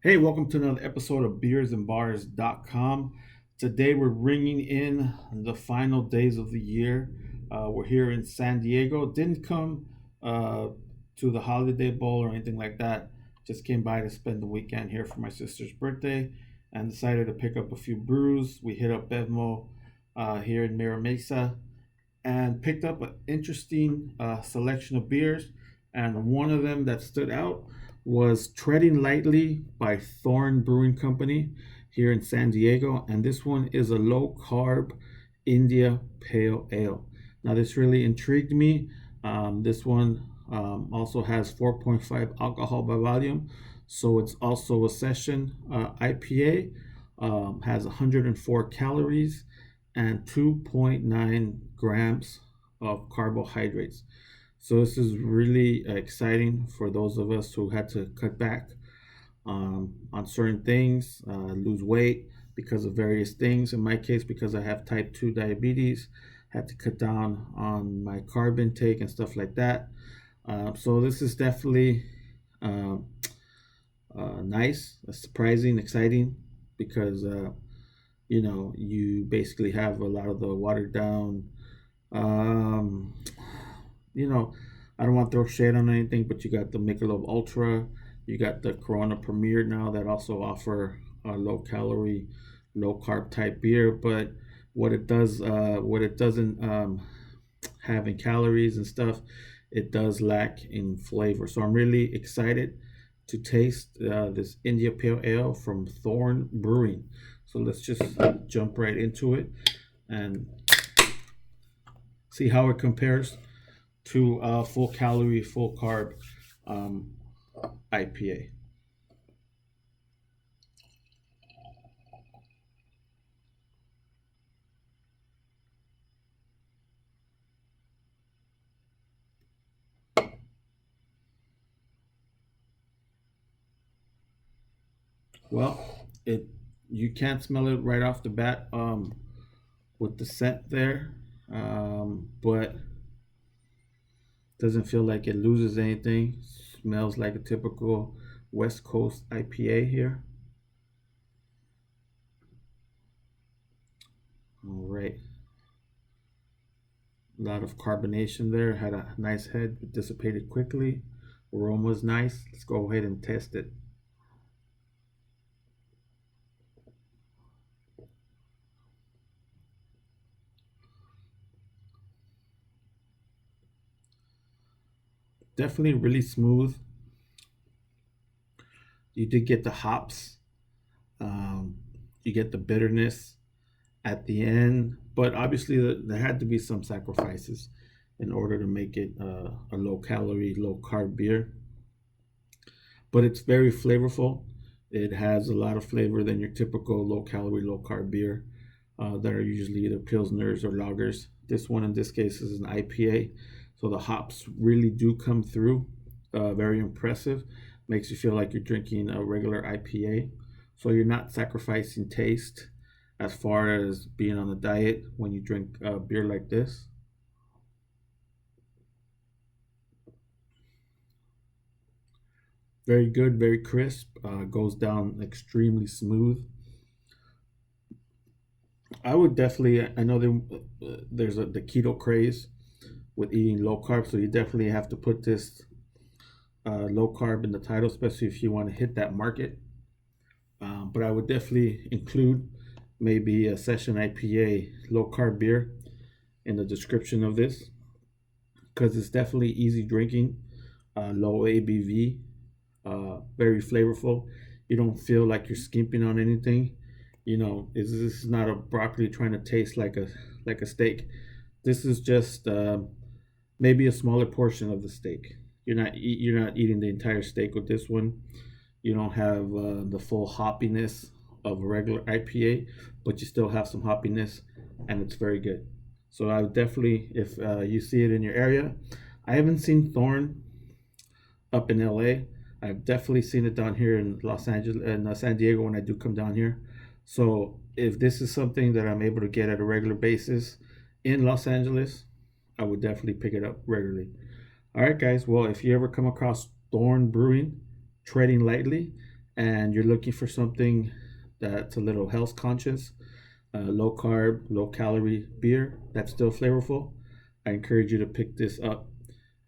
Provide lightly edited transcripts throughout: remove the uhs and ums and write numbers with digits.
Hey, welcome to another episode of beersandbars.com. Today we're ringing in the final days of the year. We're here in San Diego. Didn't come to the Holiday Bowl or anything like that. Just came by to spend the weekend here for my sister's birthday and decided to pick up a few brews. We hit up Bevmo here in Mira Mesa and picked up an interesting selection of beers. And one of them that stood out was Treading Lightly by Thorn Brewing Company here in San Diego. And this one is a low carb India Pale Ale. Now, this really intrigued me. This one also has 4.5 alcohol by volume. So it's also a session IPA, has 104 calories and 2.9 grams of carbohydrates. So this is really exciting for those of us who had to cut back on certain things, lose weight because of various things. In my case, because I have type 2 diabetes, had to cut down on my carb intake and stuff like that. So this is definitely uh, nice, surprising, exciting, because you basically have a lot of the watered down. Um, you know, I don't want to throw shade on anything, but you got the Michelob Ultra, you got the Corona Premier now that also offer a low calorie, low carb type beer. But what it doesn't have in calories and stuff, it does lack in flavor. So I'm really excited to taste this India Pale Ale from Thorn Brewing. So let's just jump right into it and see how it compares to full calorie, full carb um, IPA. Well, it you can't smell it right off the bat with the scent there, but doesn't feel like it loses anything. Smells like a typical West Coast IPA here. All right, a lot of carbonation there. Had a nice head, it dissipated quickly. Aroma was nice. Let's go ahead and test it. Definitely really smooth. You did get the hops. Um, you get the bitterness at the end, but obviously there had to be some sacrifices in order to make it a low calorie, low carb beer. But it's very flavorful. It has a lot of flavor than your typical low calorie, low carb beer that are usually either pilsners or lagers. This one, in this case, is an IPA, so the hops really do come through. Very impressive. Makes you feel like you're drinking a regular IPA. So you're not sacrificing taste as far as being on a diet when you drink beer like this. Very good, very crisp. Goes down extremely smooth. I would definitely. I know there's the keto craze with eating low carb, so you definitely have to put this low carb in the title, especially if you want to hit that market. But I would definitely include maybe a session IPA low carb beer in the description of this because it's definitely easy drinking, low ABV, very flavorful. You don't feel like you're skimping on anything. This is not a broccoli trying to taste like a steak. This is just maybe a smaller portion of the steak. You're not eating the entire steak with this one. You don't have the full hoppiness of a regular IPA, but you still have some hoppiness, and it's very good. So I would definitely, if you see it in your area, I haven't seen Thorn up in LA. I've definitely seen it down here in Los Angeles and San Diego when I do come down here. So if this is something that I'm able to get at a regular basis in Los Angeles, I would definitely pick it up regularly. All right, guys. Well, if you ever come across Thorn Brewing, Treading Lightly, and you're looking for something that's a little health conscious, low carb, low calorie beer that's still flavorful, I encourage you to pick this up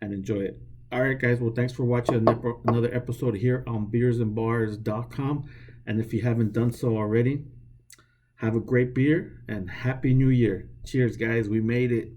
and enjoy it. All right, guys. Well, thanks for watching another episode here on beersandbars.com. And if you haven't done so already, have a great beer and Happy New Year. Cheers, guys. We made it.